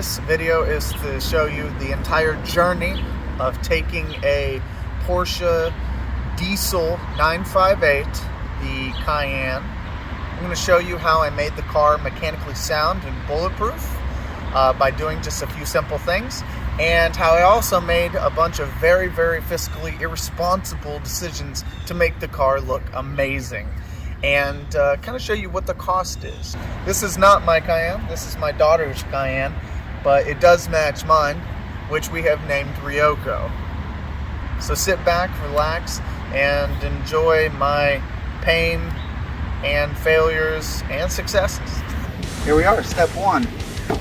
This video is to show you the entire journey of taking a Porsche diesel 958, the Cayenne. I'm going to show you how I made the car mechanically sound and bulletproof by doing just a few simple things, and how I also made a bunch of very fiscally irresponsible decisions to make the car look amazing, and kind of show you what the cost is. This is not my Cayenne, this is my daughter's Cayenne, but it does match mine, which we have named Ryoko. So sit back, relax, and enjoy my pain and failures and successes. Here we are, step one.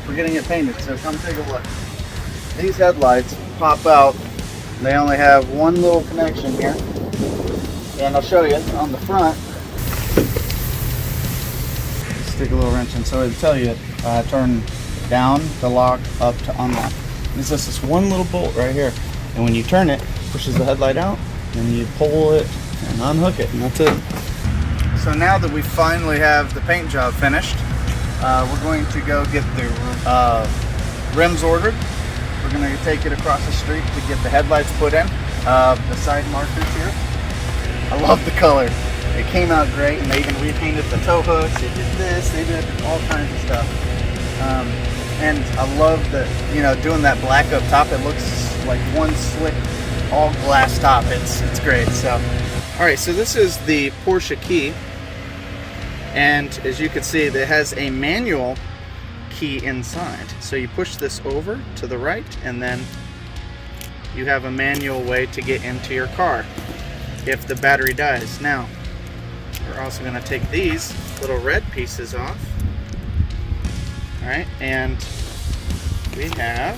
We're getting it painted, so come take a look. These headlights pop out. They only have one little connection here. And I'll show you on the front. Stick a little wrench in, so it'll tell you turn down to lock, up to unlock. There's just this one little bolt right here, and when you turn it, pushes the headlight out, and you pull it and unhook it, and that's it. So now that we finally have the paint job finished, we're going to go get the rims ordered. We're going to take it across the street to get the headlights put in, the side markers here. I love the color. It came out great, and they even repainted the tow hooks. They did this, they did all kinds of stuff. And I love that, doing that black up top. It looks like one slick, all glass top. It's great. So, all right. So this is the Porsche key, and as you can see, it has a manual key inside. So you push this over to the right, and then you have a manual way to get into your car if the battery dies. Now, we're also going to take these little red pieces off. Alright, and we have, I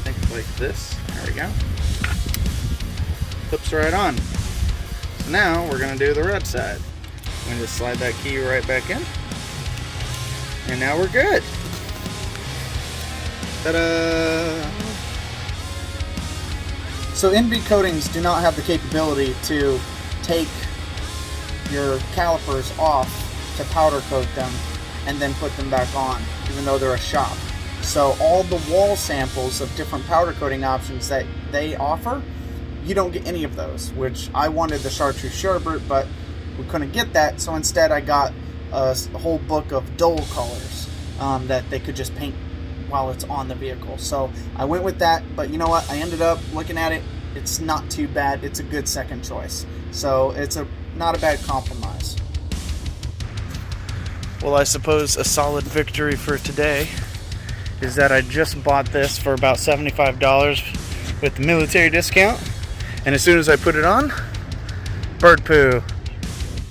think like this, there we go, clips right on. So now we're going to do the red side. I'm going to just slide that key right back in, and now we're good. Ta-da! So NB coatings do not have the capability to take your calipers off to powder coat them and then put them back on, even though they're a shop. So all the wall samples of different powder coating options that they offer, you don't get any of those, which I wanted the chartreuse sherbet, but we couldn't get that, so instead I got a whole book of dull colors that they could just paint while it's on the vehicle. So I went with that, but you know what? I ended up looking at it. It's not too bad. It's a good second choice. So it's not a bad compromise. Well, I suppose a solid victory for today is that I just bought this for about $75 with the military discount, and as soon as I put it on, bird poo.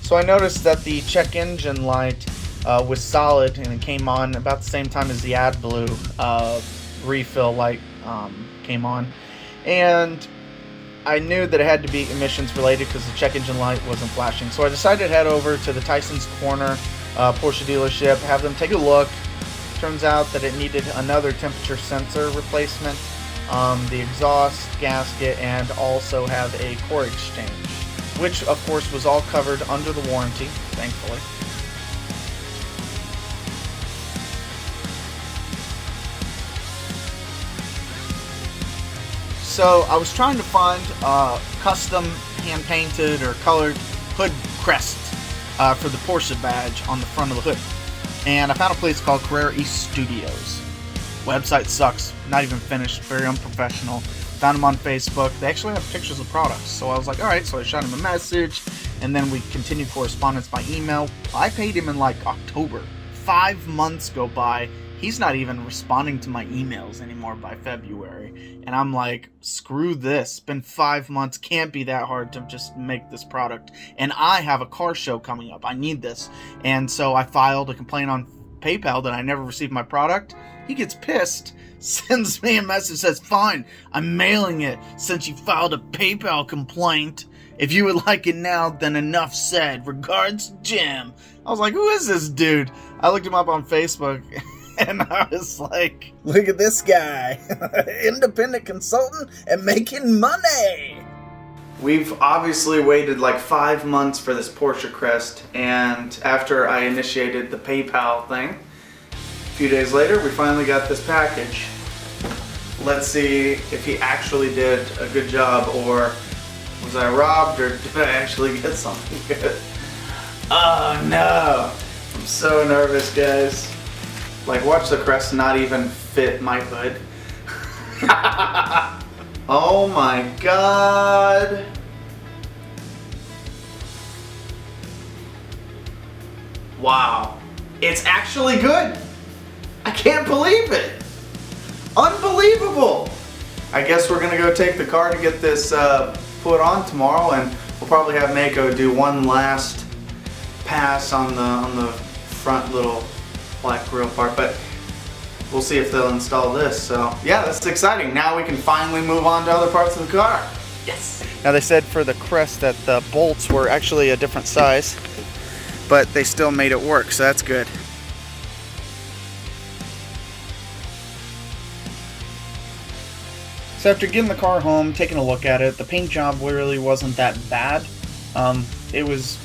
So I noticed that the check engine light was solid, and it came on about the same time as the AdBlue refill light came on, and I knew that it had to be emissions related because the check engine light wasn't flashing. So I decided to head over to the Tyson's Corner Porsche dealership, have them take a look. Turns out that it needed another temperature sensor replacement, the exhaust gasket, and also have a core exchange, which of course was all covered under the warranty, thankfully. So I was trying to find custom hand-painted or colored hood crest for the Porsche badge on the front of the hood, and I found a place called Carrera East Studios. Website sucks, not even finished, very unprofessional. Found them on Facebook. They actually have pictures of products, so I was like, alright, so I shot him a message, and then we continued correspondence by email. I paid him in like October. 5 months go by. He's not even responding to my emails anymore by February. And I'm like, screw this. It's been 5 months. Can't be that hard to just make this product. And I have a car show coming up. I need this. And so I filed a complaint on PayPal that I never received my product. He gets pissed, sends me a message, says, fine, I'm mailing it since you filed a PayPal complaint. If you would like it now, then enough said. Regards, Jim. I was like, who is this dude? I looked him up on Facebook. And I was like, look at this guy. Independent consultant and making money. We've obviously waited like 5 months for this Porsche crest, and after I initiated the PayPal thing, few days later, we finally got this package. Let's see if he actually did a good job, or was I robbed, or did I actually get something good? Oh no! I'm so nervous, guys. Like, watch the crest not even fit my hood. Oh my god! Wow. It's actually good! I can't believe it! Unbelievable! I guess we're gonna go take the car to get this put on tomorrow, and we'll probably have Mako do one last pass on the front little black grill part, but we'll see if they'll install this. So yeah, that's exciting. Now we can finally move on to other parts of the car. Yes! Now they said for the crest that the bolts were actually a different size, but they still made it work, so that's good. So after getting the car home, taking a look at it, the paint job really wasn't that bad. It was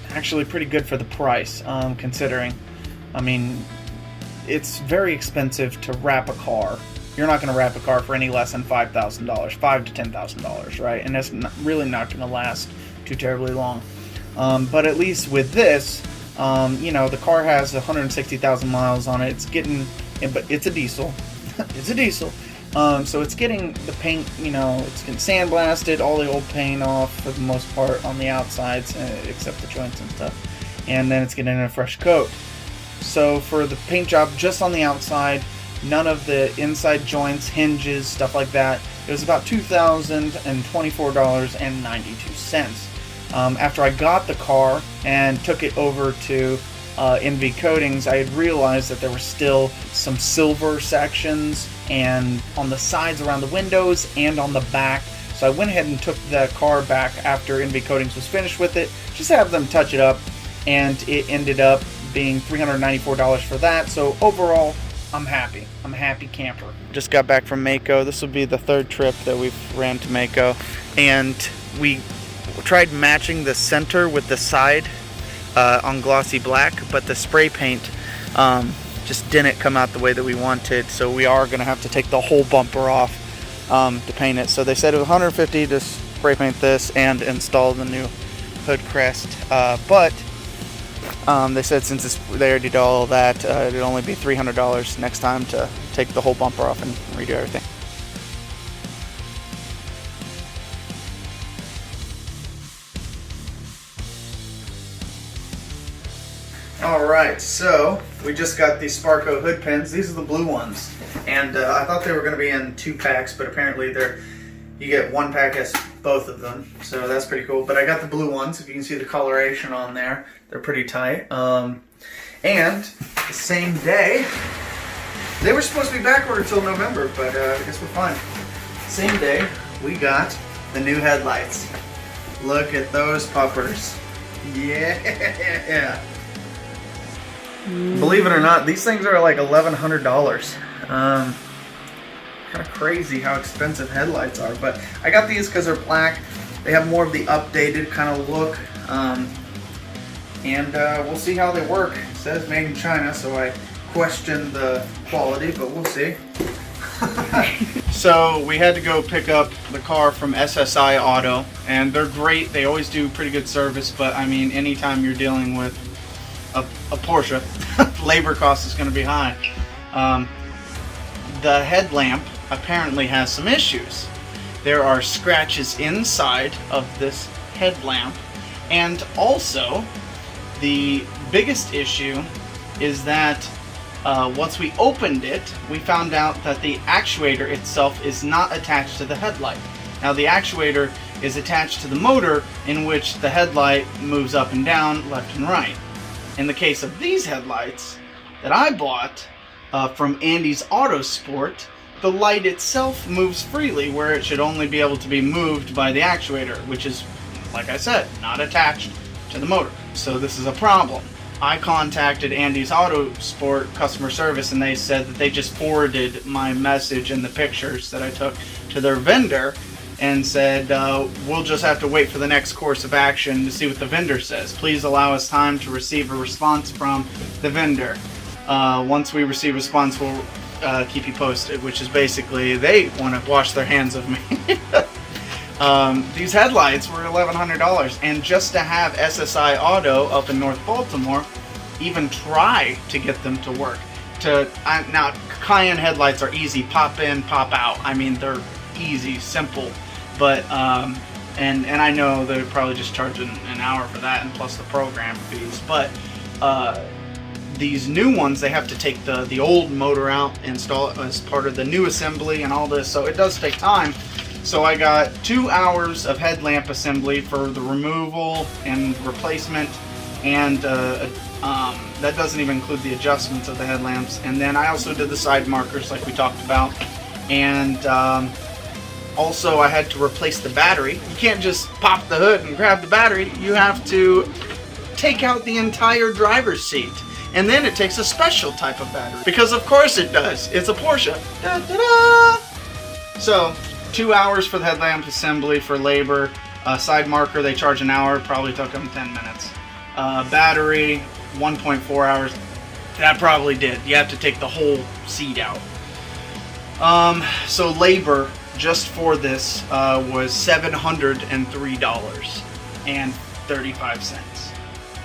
actually pretty good for the price, considering. I mean, it's very expensive to wrap a car. You're not going to wrap a car for any less than $5,000, $5,000 to $10,000, right? And it's really not going to last too terribly long. But at least with this, you know, the car has 160,000 miles on it. It's getting, but it's a diesel. It's a diesel. So it's getting the paint, you know, it's getting sandblasted, all the old paint off for the most part on the outsides, except the joints and stuff. And then it's getting a fresh coat. So for the paint job just on the outside, none of the inside joints, hinges, stuff like that, it was about $2,024.92. After I got the car and took it over to NV Coatings, I had realized that there were still some silver sections and on the sides around the windows and on the back. So I went ahead and took the car back after NV Coatings was finished with it, just to have them touch it up, and it ended up being $394 for that. So overall, I'm happy. I'm a happy camper. Just got back from Mako. This will be the third trip that we've ran to Mako, and we tried matching the center with the side on glossy black, but the spray paint just didn't come out the way that we wanted, so we are going to have to take the whole bumper off to paint it. So they said it was $150 to spray paint this and install the new hood crest, but they said since they already did all of that, it'd only be $300 next time to take the whole bumper off and redo everything. Alright, so we just got these Sparco hood pins. These are the blue ones, and I thought they were going to be in 2 packs, but apparently you get 1 pack as both of them, so that's pretty cool. But I got the blue ones. If you can see the coloration on there, they're pretty tight. And the same day, they were supposed to be back ordered until November, but I guess we're fine. Same day, we got the new headlights. Look at those puppers. Yeah! Believe it or not, these things are like $1,100. Kind of crazy how expensive headlights are, but I got these because they're black. They have more of the updated kind of look, and we'll see how they work. It says made in China, so I question the quality, but we'll see. So we had to go pick up the car from SSI Auto, and they're great. They always do pretty good service, but I mean, anytime you're dealing with a Porsche, labor cost is going to be high. The headlamp apparently has some issues. There are scratches inside of this headlamp, and also the biggest issue is that once we opened it, we found out that the actuator itself is not attached to the headlight. Now the actuator is attached to the motor, in which the headlight moves up and down, left and right. In the case of these headlights that I bought from Andy's Autosport, the light itself moves freely, where it should only be able to be moved by the actuator, which is, like I said, not attached to the motor. So this is a problem. I contacted Andy's Autosport customer service, and they said that they just forwarded my message and the pictures that I took to their vendor, and said, we'll just have to wait for the next course of action to see what the vendor says. Please allow us time to receive a response from the vendor. Once we receive a response, we'll keep you posted, which is basically they want to wash their hands of me. These headlights were $1,100, and just to have SSI Auto up in North Baltimore even try to get them to work. Now, Cayenne headlights are easy, pop in, pop out. I mean, they're easy, simple, but and I know they're probably just charging an hour for that, and plus the program fees. But these new ones, they have to take the old motor out, install it as part of the new assembly and all this, so it does take time. So I got 2 hours of headlamp assembly for the removal and replacement, and that doesn't even include the adjustments of the headlamps. And then I also did the side markers like we talked about, and also I had to replace the battery. You can't just pop the hood and grab the battery. You have to take out the entire driver's seat, and then it takes a special type of battery, because of course it does. It's a Porsche. Da, da, da. So 2 hours for the headlamp assembly for labor. Side marker, they charge an hour, probably took them 10 minutes. Battery, 1.4 hours. That probably did. You have to take the whole seat out. So labor just for this was $703.35.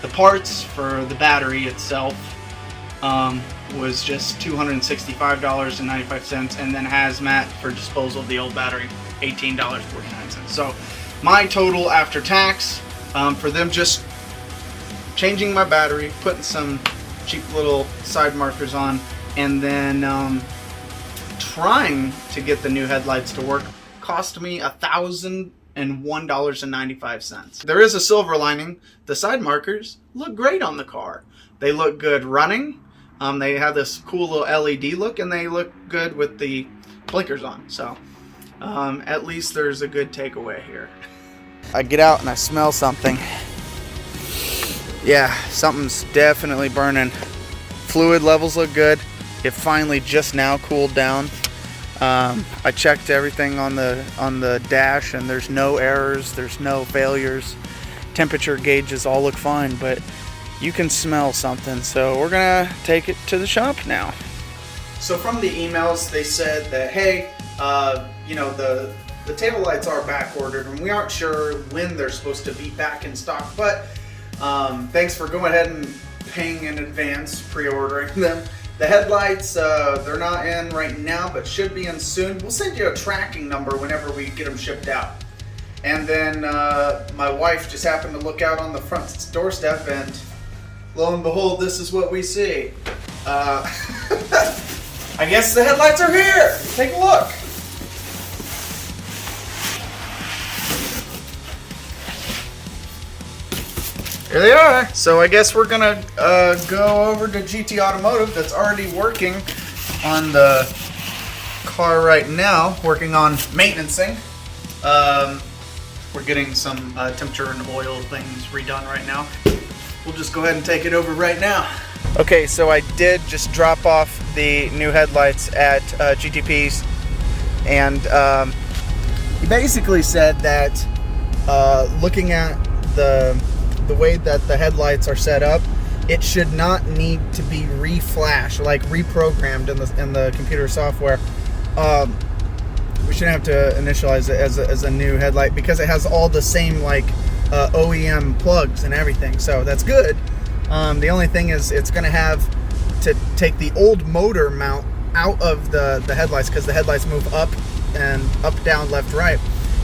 The parts for the battery itself was just $265.95, and then hazmat for disposal of the old battery, $18.49. So my total after tax for them just changing my battery, putting some cheap little side markers on, and then trying to get the new headlights to work cost me $1,001.95. There is a silver lining. The side markers look great on the car. They look good running. They have this cool little LED look, and they look good with the blinkers on. So at least there's a good takeaway here. I get out and I smell something. Yeah, something's definitely burning. Fluid levels look good. It finally just now cooled down. I checked everything on the dash, and there's no errors, there's no failures. Temperature gauges all look fine, but you can smell something, so we're gonna take it to the shop now. So from the emails, they said that, hey, you know, the tail lights are back ordered, and we aren't sure when they're supposed to be back in stock, but thanks for going ahead and paying in advance, pre-ordering them. The headlights, they're not in right now, but should be in soon. We'll send you a tracking number whenever we get them shipped out. And then my wife just happened to look out on the front doorstep, and lo and behold, this is what we see. I guess the headlights are here. Take a look. Here they are. So I guess we're gonna go over to GT Automotive, that's already working on the car right now, working on maintenancing. We're getting some temperature and oil things redone right now. We'll just go ahead and take it over right now. Okay, so I did just drop off the new headlights at GTP's, and he basically said that looking at the way that the headlights are set up, it should not need to be reflashed, like reprogrammed in the computer software. We shouldn't have to initialize it as a new headlight, because it has all the same like OEM plugs and everything, so that's good. The only thing is it's going to have to take the old motor mount out of the headlights, because the headlights move up and up, down, left, right,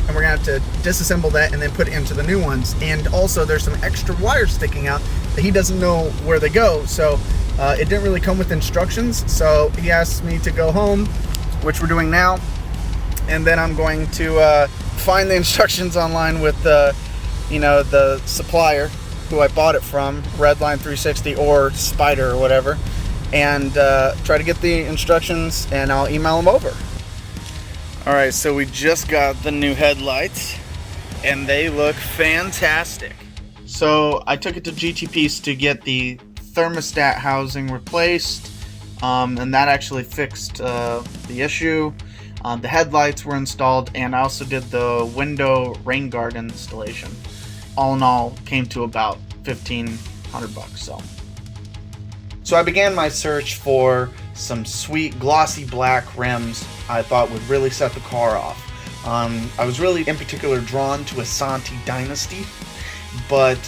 and we're going to have to disassemble that and then put it into the new ones. And also there's some extra wires sticking out that he doesn't know where they go, so it didn't really come with instructions. So he asked me to go home, which we're doing now, and then I'm going to find the instructions online with the supplier who I bought it from, Redline 360 or Spider or whatever, and try to get the instructions, and I'll email them over. Alright, so we just got the new headlights, and they look fantastic. So I took it to GTP's to get the thermostat housing replaced, and that actually fixed the issue. The headlights were installed, and I also did the window rain guard installation. All in all, came to about $1,500 bucks. So I began my search for some sweet glossy black rims I thought would really set the car off. I was really in particular drawn to Asante Dynasty, but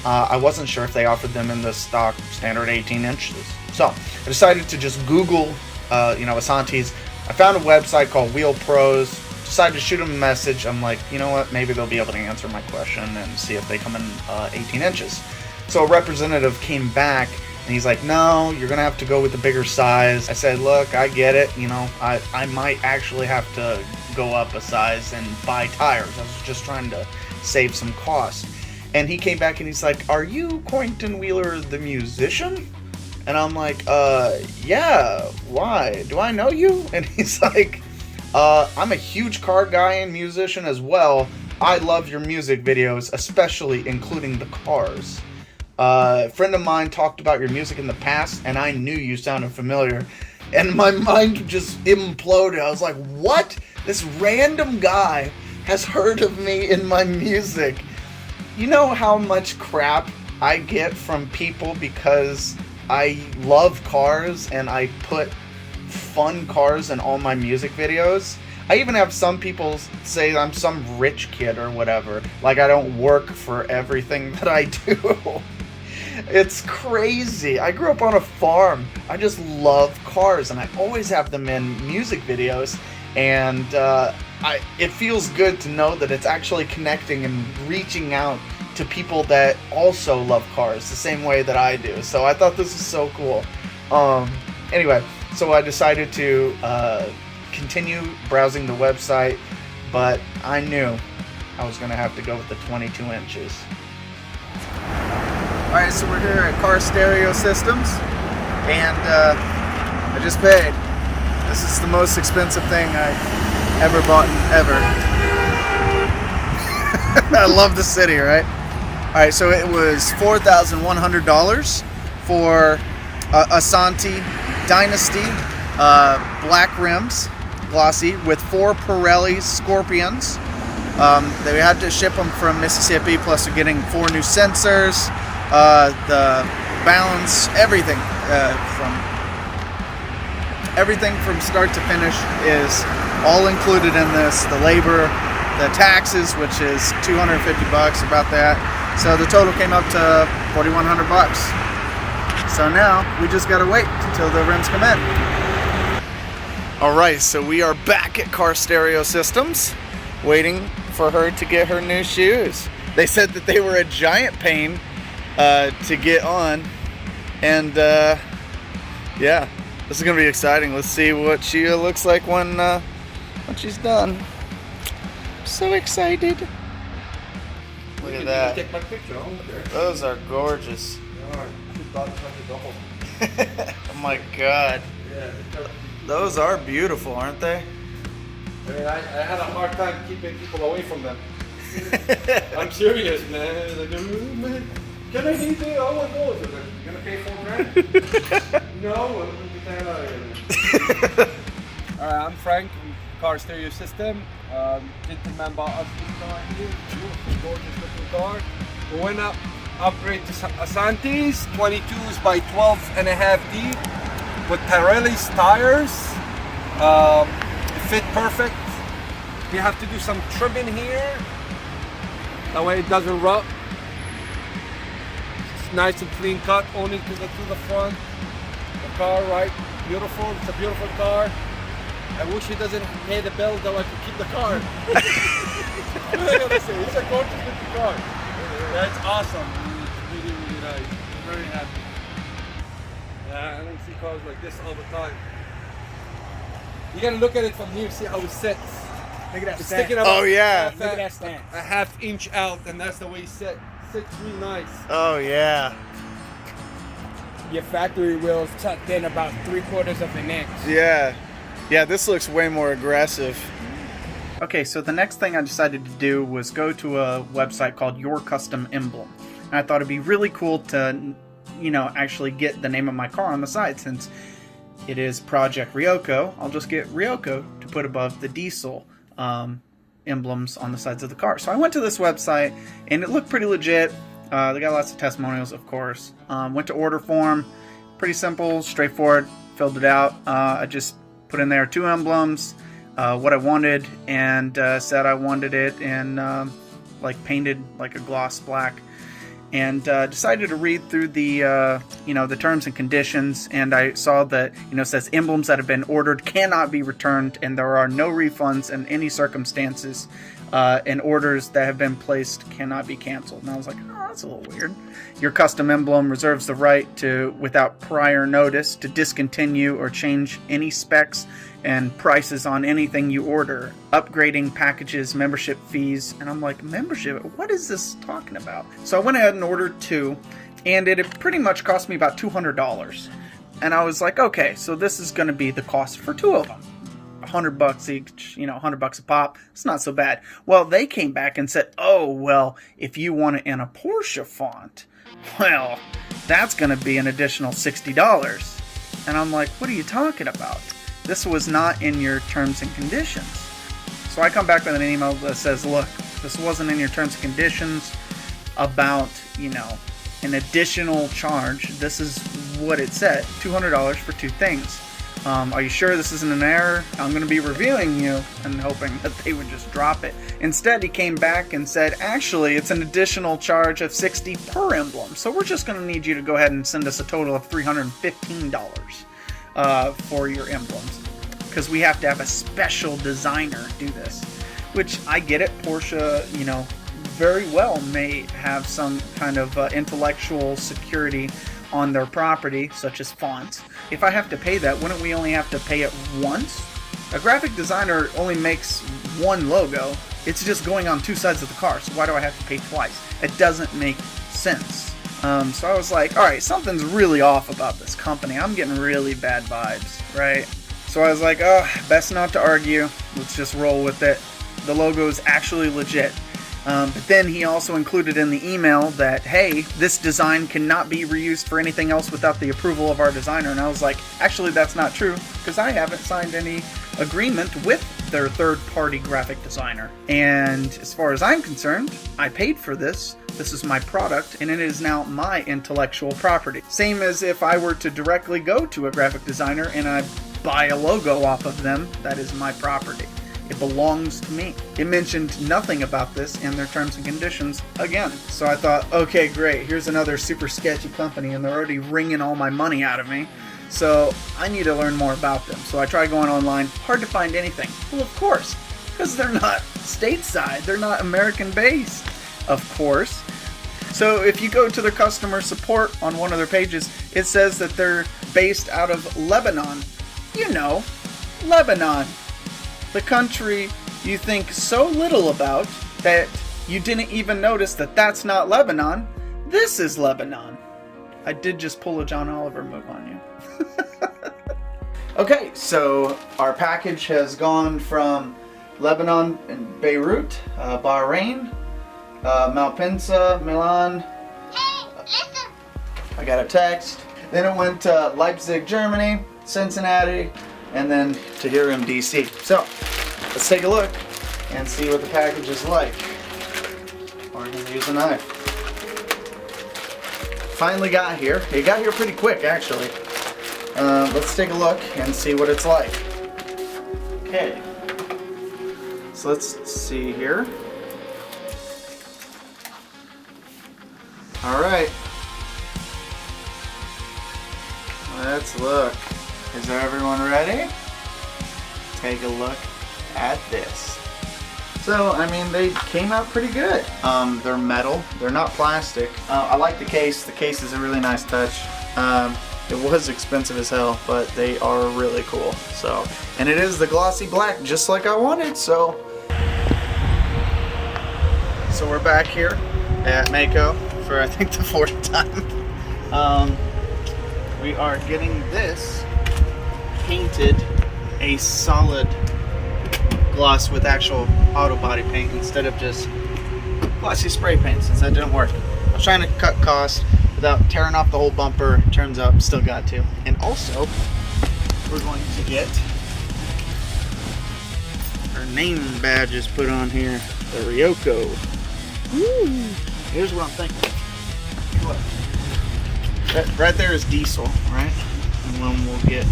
I wasn't sure if they offered them in the stock standard 18 inches. So I decided to just Google Asante's. I found a website called Wheel Pros, decided to shoot them a message. I'm like, you know what, maybe they'll be able to answer my question and see if they come in 18 inches. So a representative came back and he's like, no, you're gonna have to go with the bigger size. I said, look, I get it, I might actually have to go up a size and buy tires. I was just trying to save some cost. And he came back and he's like, are you Quentin Wheeler the musician? And I'm like, yeah, why? Do I know you? And he's like, I'm a huge car guy and musician as well. I love your music videos, especially including the cars. A friend of mine talked about your music in the past, and I knew you sounded familiar. And my mind just imploded. I was like, what? This random guy has heard of me in my music. You know how much crap I get from people because I love cars and I put fun cars in all my music videos? I even have some people say I'm some rich kid or whatever, like I don't work for everything that I do. It's crazy. I grew up on a farm. I just love cars and I always have them in music videos, and it feels good to know that it's actually connecting and reaching out to people that also love cars the same way that I do. So I thought this was so cool. Anyway, so I decided to continue browsing the website, but I knew I was going to have to go with the 22 inches. Alright, so we're here at Car Stereo Systems, and I just paid. This is the most expensive thing I've ever bought ever. I love the city, right? Alright, so it was $4,100 for Asante Dynasty black rims, glossy, with 4 Pirelli Scorpions. They had to ship them from Mississippi, plus they're getting 4 new sensors, the balance, everything from start to finish is all included in this. The labor, the taxes, which is $250, about that. So the total came up to $4,100. So now we just gotta wait until the rims come in. Alright, so we are back at Car Stereo Systems, waiting for her to get her new shoes. They said that they were a giant pain to get on, and yeah, this is gonna be exciting. Let's see what she looks like when she's done. I'm so excited. Look at that. Take my picture. Those are gorgeous. Oh my god. Those are beautiful, aren't they? I mean, I had a hard time keeping people away from them. I'm serious, man. Like, man, can I need it? I want those. Like, you gonna pay $4,000? No, get the hell out of here. Alright, I'm Frank from Car Stereo System. Gentleman bought us this car here. Beautiful, gorgeous looking car. We went up, upgrade to Asante's 22s by 12.5 deep with Pirelli's tires. It fit perfect. We have to do some trimming here. That way it doesn't rub. It's nice and clean cut, only to the front. The car, right? Beautiful. It's a beautiful car. I wish he doesn't pay the bill so I can keep the car. What am I gonna say? It's a gorgeous looking car. That's awesome. It's really, really nice. I'm very happy. Yeah, I don't see cars like this all the time. You gotta look at it from here, see how it sits. Look at that It's stand. sticking up. Oh yeah. Look at that stand. A half inch out, and that's the way it sits. Sits really nice. Oh yeah. Your factory wheels tucked in about 3/4 of an inch. Yeah. Yeah, this looks way more aggressive. Okay, so the next thing I decided to do was go to a website called Your Custom Emblem. And I thought it'd be really cool to, actually get the name of my car on the side. Since it is Project Ryoko, I'll just get Ryoko to put above the diesel emblems on the sides of the car. So I went to this website, and it looked pretty legit. They got lots of testimonials, of course. Went to order form, pretty simple, straightforward. Filled it out. I just put in there 2 emblems, what I wanted, and said I wanted it in like painted like a gloss black. And decided to read through the the terms and conditions, and I saw that it says emblems that have been ordered cannot be returned, and there are no refunds in any circumstances, and orders that have been placed cannot be canceled. And I was like, oh, that's a little weird. Your custom emblem reserves the right to, without prior notice, to discontinue or change any specs and prices on anything you order, upgrading packages, membership fees. And I'm like, membership? What is this talking about? So I went ahead and ordered 2, and it pretty much cost me about $200. And I was like, okay, so this is going to be the cost for 2 of them. $100 each, $100 a pop. It's not so bad. Well, they came back and said, oh, well, if you want it in a Porsche font, well, that's going to be an additional $60. And I'm like, what are you talking about? This was not in your terms and conditions. So I come back with an email that says, look, this wasn't in your terms and conditions about, an additional charge. This is what it said, $200 for 2 things. Are you sure this isn't an error? I'm going to be reviewing you, and hoping that they would just drop it. Instead, he came back and said, actually, it's an additional charge of $60 per emblem. So we're just going to need you to go ahead and send us a total of $315 for your emblems, because we have to have a special designer do this. Which I get it. Porsche, very well may have some kind of intellectual security on their property, such as fonts. If I have to pay that, wouldn't we only have to pay it once? A graphic designer only makes 1 logo. It's just going on 2 sides of the car, so why do I have to pay twice? It doesn't make sense. So I was like, alright, something's really off about this company. I'm getting really bad vibes, right? So I was like, oh, best not to argue. Let's just roll with it. The logo is actually legit. But then he also included in the email that, hey, this design cannot be reused for anything else without the approval of our designer. And I was like, actually, that's not true, because I haven't signed any agreement with their third-party graphic designer. And as far as I'm concerned, I paid for this. This is my product, and it is now my intellectual property. Same as if I were to directly go to a graphic designer and I buy a logo off of them, that is my property. It belongs to me. It mentioned nothing about this in their terms and conditions again. So I thought, okay, great. Here's another super sketchy company, and they're already wringing all my money out of me. So I need to learn more about them. So I tried going online. Hard to find anything. Well, of course, because they're not stateside. They're not American-based, of course. So if you go to their customer support on one of their pages, it says that they're based out of Lebanon. Lebanon. The country you think so little about that you didn't even notice that that's not Lebanon. This is Lebanon. I did just pull a John Oliver move on you. Okay, so our package has gone from Lebanon and Beirut, Bahrain, Malpensa, Milan. Hey, listen. I got a text. Then it went to Leipzig, Germany, Cincinnati, and then to here in DC. So let's take a look and see what the package is like. We're going to use a knife. Finally got here. It got here pretty quick, actually. Let's take a look and see what it's like. Okay. So let's see here. Alright. Let's look. Is everyone ready? Take a look at this. So, I mean, they came out pretty good. They're metal. They're not plastic. I like the case. The case is a really nice touch. It was expensive as hell, but they are really cool. So, and it is the glossy black, just like I wanted. So we're back here at Mako for I think the 4th time. We are getting this painted a solid gloss with actual auto body paint instead of just glossy spray paint, since that didn't work. I was trying to cut costs without tearing off the whole bumper. Turns out still got to. And also we're going to get our name badges put on here, the Ryoko. Woo. Here's what I'm thinking. Look. right there is diesel, right? And then we'll get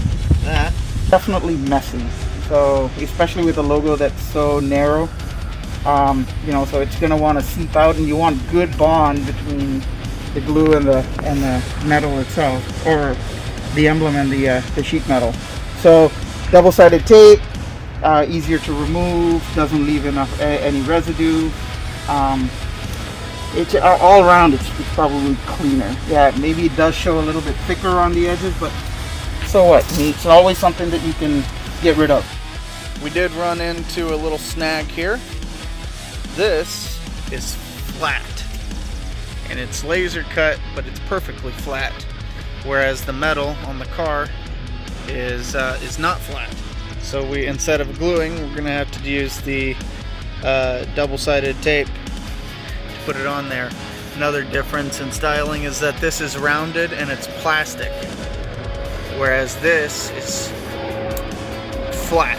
that. Definitely messy. So especially with a logo that's so narrow, you know, so it's gonna want to seep out, and you want good bond between the glue and the metal itself, or the emblem and the sheet metal. So double-sided tape, easier to remove, doesn't leave enough any residue. It's all around. It's probably cleaner. Yeah, maybe it does show a little bit thicker on the edges, but so what? I mean, it's always something that you can get rid of. We did run into a little snag here. This is flat, and it's laser cut, but it's perfectly flat, whereas the metal on the car is not flat. So we, instead of gluing, we're gonna have to use the double-sided tape to put it on there. Another difference in styling is that this is rounded and it's plastic, whereas this is flat.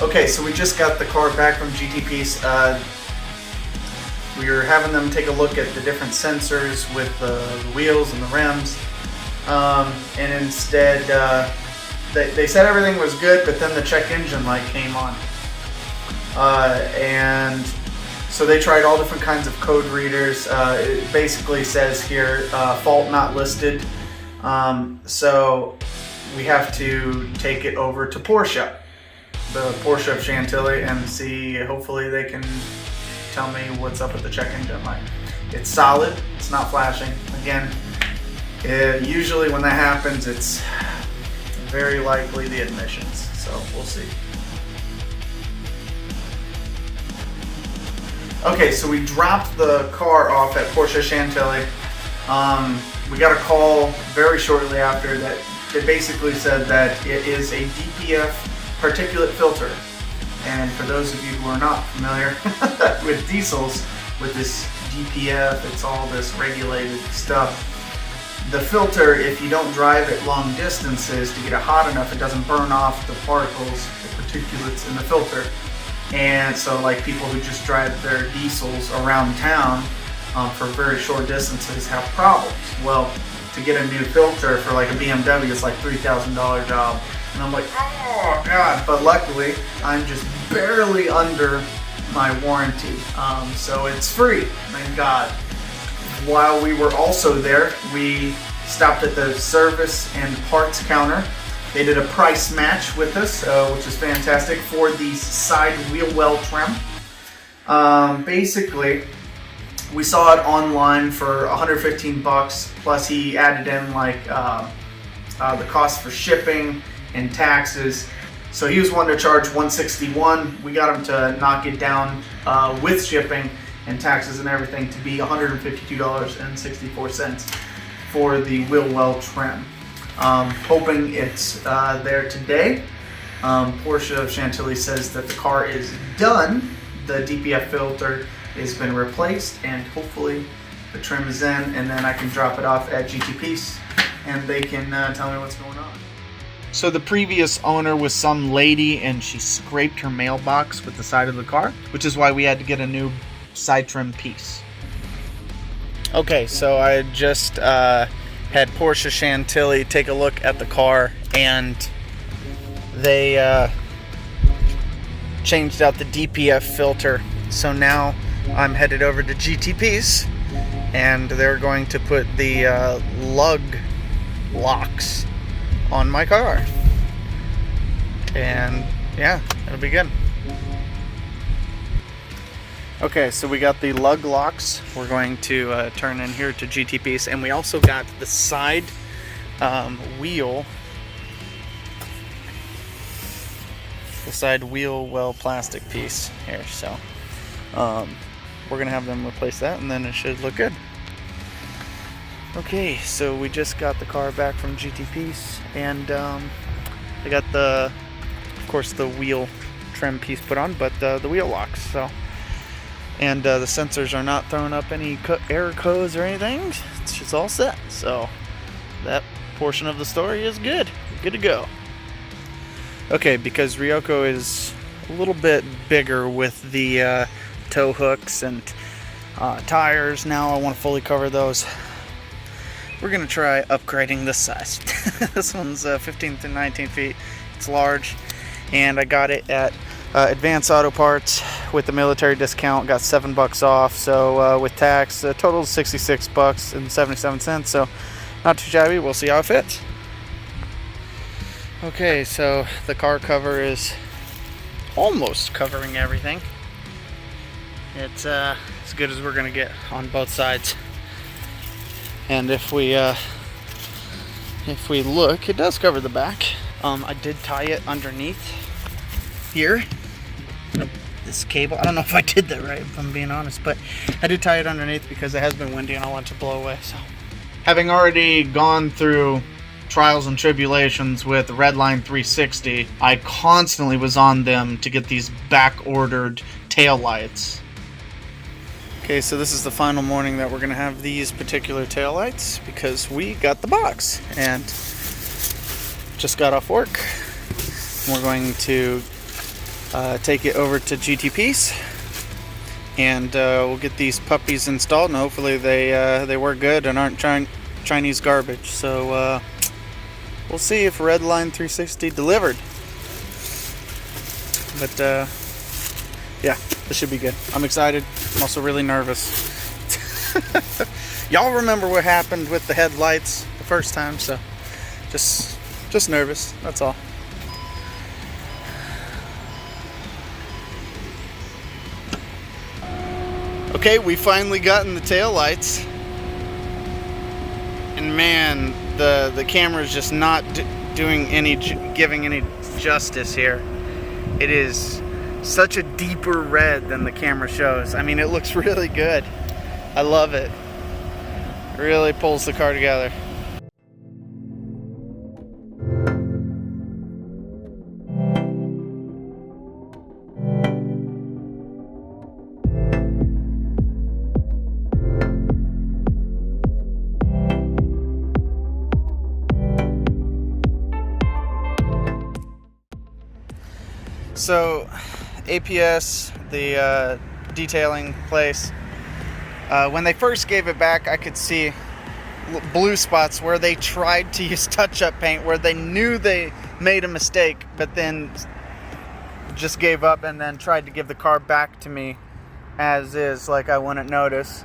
Okay, so we just got the car back from GTP's. We were having them take a look at the different sensors with the wheels and the rims, and instead they said everything was good, but then the check engine light came on, and so they tried all different kinds of code readers. It basically says here, fault not listed, so we have to take it over to Porsche, the Porsche of Chantilly, and see, hopefully they can tell me what's up with the check engine light. It's solid, it's not flashing. Again, usually when that happens, it's very likely the emissions, so we'll see. Okay, so we dropped the car off at Porsche Chantilly. We got a call very shortly after that. It basically said that it is a DPF particulate filter. And for those of you who are not familiar with diesels, with this DPF, it's all this regulated stuff. The filter, if you don't drive it long distances to get it hot enough, it doesn't burn off the particles, the particulates in the filter. And so like people who just drive their diesels around town for very short distances have problems. Well, to get a new filter for like a BMW, it's like $3,000 job. And I'm like, oh God, but luckily I'm just barely under my warranty. So it's free, thank God. While we were also there, we stopped at the service and parts counter. They did a price match with us, which is fantastic, for the side wheel well trim. Basically, we saw it online for 115 bucks, plus he added in like the cost for shipping and taxes. So he was wanting to charge $161. We got him to knock it down with shipping and taxes and everything to be $152.64 for the wheel well trim. Hoping it's there today. Porsche of Chantilly says that the car is done. The DPF filter has been replaced, and hopefully the trim is in, and then I can drop it off at GTP's and they can tell me what's going on. So the previous owner was some lady, and she scraped her mailbox with the side of the car, which is why we had to get a new side trim piece. Okay, so I just had Porsche Chantilly take a look at the car, and they changed out the DPF filter. So now I'm headed over to GTP's, and they're going to put the lug locks on my car, and yeah, it'll be good. Okay, so we got the lug locks. We're going to turn in here to GTP's, and we also got the side wheel, well plastic piece here. So we're gonna have them replace that, and then it should look good. Okay, so we just got the car back from GTP's, and I got of course, the wheel trim piece put on, but the wheel locks. So, and the sensors are not throwing up any error codes or anything. It's just all set. So that portion of the story is good to go. Okay, because Ryoko is a little bit bigger with the tow hooks and tires. Now I want to fully cover those. We're going to try upgrading this size. This one's 15 to 19 feet. It's large, and I got it at Advanced Auto Parts with the military discount. Got $7 off, so with tax, the total is $66.77. So not too shabby. We'll see how it fits. Okay, so the car cover is almost covering everything. It's as good as we're gonna get on both sides. And if we look, it does cover the back. I did tie it underneath here. This cable, I don't know if I did that right, if I'm being honest, but I did tie it underneath because it has been windy and I want it to blow away. So, having already gone through trials and tribulations with Redline 360, I constantly was on them to get these back-ordered tail lights. Okay, so this is the final morning that we're going to have these particular tail lights because we got the box and just got off work. We're going to take it over to GTP's and we'll get these puppies installed, and hopefully they work good and aren't Chinese garbage. So we'll see if Redline 360 delivered. But yeah, this should be good. I'm excited. I'm also really nervous. Y'all remember what happened with the headlights the first time, so just nervous, that's all. Okay, we finally gotten the tail lights, and man, the camera is just not giving any justice here. It is such a deeper red than the camera shows. I mean, it looks really good. I love it. It really pulls the car together. So, APS, the detailing place, when they first gave it back, I could see blue spots where they tried to use touch-up paint, where they knew they made a mistake, but then just gave up and then tried to give the car back to me as is, like I wouldn't notice.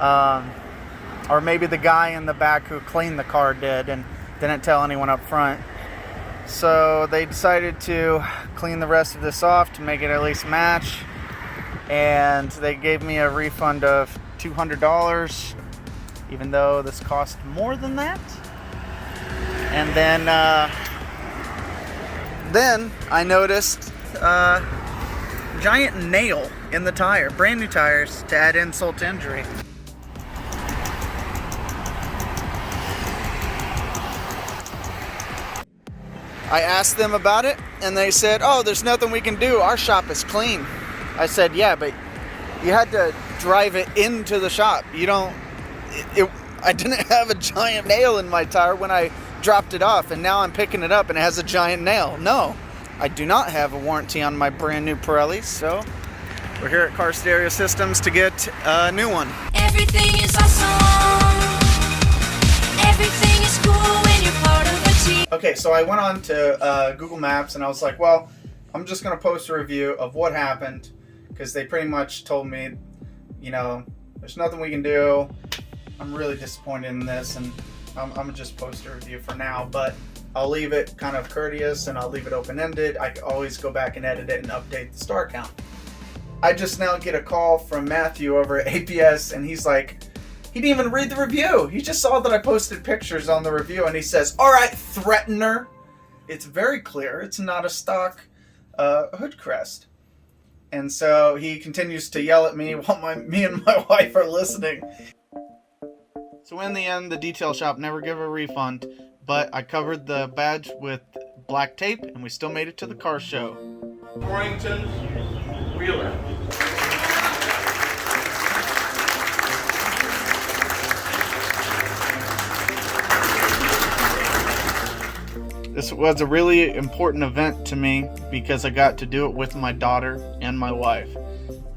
Or maybe the guy in the back who cleaned the car did and didn't tell anyone up front. So they decided to clean the rest of this off to make it at least match, and they gave me a refund of $200, even though this cost more than that. And then I noticed a giant nail in the tire, brand new tires, to add insult to injury. I asked them about it, and they said, oh, there's nothing we can do. Our shop is clean. I said, yeah, but you had to drive it into the shop. I didn't have a giant nail in my tire when I dropped it off, and now I'm picking it up and it has a giant nail. No, I do not have a warranty on my brand new Pirellis, so we're here at Car Stereo Systems to get a new one. Everything is awesome. Everything is cool when you're part of a team. Okay, so I went on to Google Maps and I was like, well, I'm just going to post a review of what happened, because they pretty much told me, you know, there's nothing we can do. I'm really disappointed in this, and I'm going to just post a review for now, but I'll leave it kind of courteous and I'll leave it open-ended. I can always go back and edit it and update the star count. I just now get a call from Matthew over at APS, and he's like, he didn't even read the review. He just saw that I posted pictures on the review, and he says, all right, threatener. It's very clear. It's not a stock hood crest. And so he continues to yell at me while me and my wife are listening. So in the end, the detail shop never gave a refund, but I covered the badge with black tape, and we still made it to the car show. Torrington Wheeler. This This was a really important event to me because I got to do it with my daughter and my wife.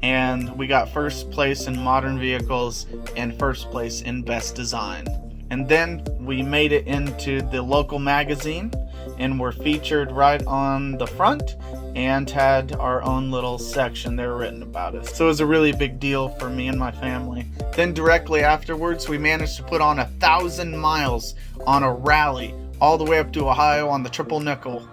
And we got first place in modern vehicles and first place in best design. And then we made it into the local magazine and were featured right on the front and had our own little section there written about us. So it was a really big deal for me and my family. Then directly afterwards, we managed to put on 1,000 miles on a rally all the way up to Ohio on the Triple Nickel.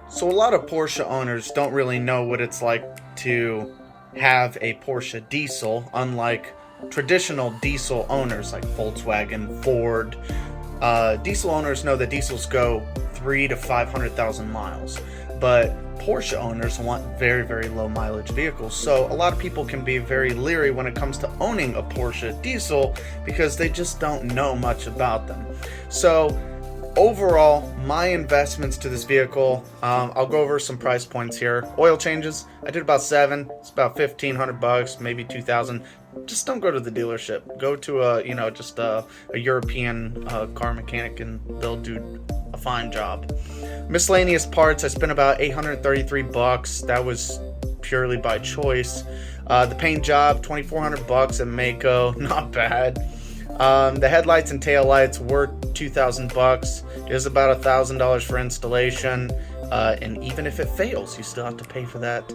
So a lot of Porsche owners don't really know what it's like to have a Porsche diesel, unlike traditional diesel owners like Volkswagen, Ford. Diesel owners know that diesels go 300,000 to 500,000 miles, but Porsche owners want very, very low mileage vehicles. So a lot of people can be very leery when it comes to owning a Porsche diesel because they just don't know much about them. So overall, my investments to this vehicle, I'll go over some price points here. Oil changes, I did about 7. It's about $1,500, maybe $2,000. Just don't go to the dealership. Go to a European car mechanic, and they'll do a fine job. Miscellaneous parts, I spent about $833. That was purely by choice. The paint job, $2,400 at Mako, not bad. The headlights and taillights were $2,000. It was about $1,000 for installation, and even if it fails, you still have to pay for that.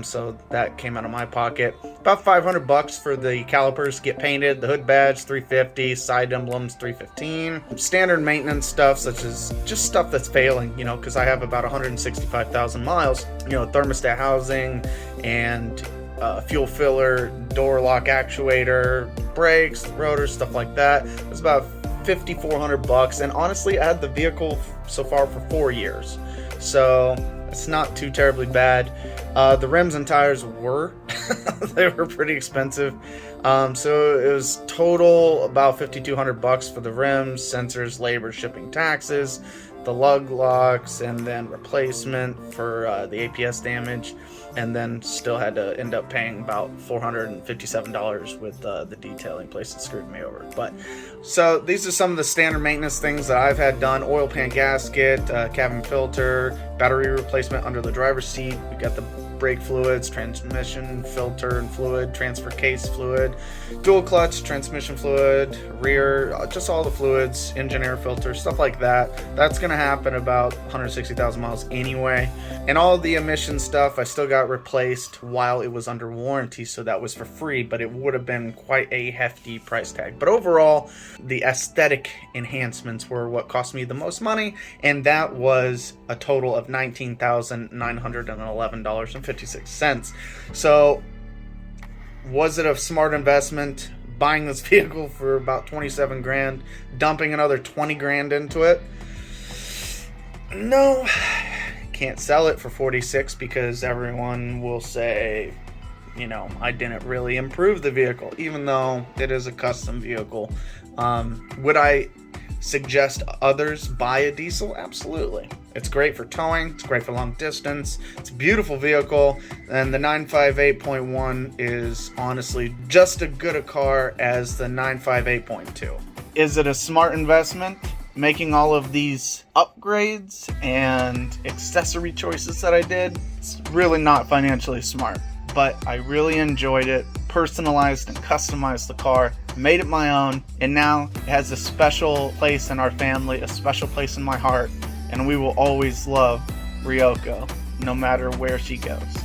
So that came out of my pocket. About $500 for the calipers to get painted. The hood badge, $350. Side emblems, $315. Standard maintenance stuff, such as just stuff that's failing, because I have about 165,000 miles. Thermostat housing and fuel filler, door lock actuator, brakes, rotors, stuff like that. It was about $5,400, and honestly, I had the vehicle so far for 4 years, so it's not too terribly bad. The rims and tires were they were pretty expensive, so it was total about $5,200 for the rims, sensors, labor, shipping, taxes, the lug locks, and then replacement for the APS damage, and then still had to end up paying about $457 with the detailing place that screwed me over. But so these are some of the standard maintenance things that I've had done: oil pan gasket, cabin filter, battery replacement under the driver's seat. We got the brake fluids, transmission filter and fluid, transfer case fluid, dual clutch, transmission fluid, rear, just all the fluids, engine air filter, stuff like that. That's going to happen about 160,000 miles anyway. And all the emission stuff I still got replaced while it was under warranty, so that was for free, but it would have been quite a hefty price tag. But overall, the aesthetic enhancements were what cost me the most money, and that was a total of $19,911.56. So was it a smart investment buying this vehicle for about 27 grand, dumping another 20 grand into it? No, can't sell it for 46 because everyone will say, I didn't really improve the vehicle, even though it is a custom vehicle. Would I suggest others buy a diesel? Absolutely. It's great for towing. It's great for long distance. It's a beautiful vehicle. And the 958.1 is honestly just as good a car as the 958.2. Is it a smart investment? Making all of these upgrades and accessory choices that I did, it's really not financially smart. But I really enjoyed it, personalized and customized the car, made it my own, and now it has a special place in our family, a special place in my heart, and we will always love Ryoko, no matter where she goes.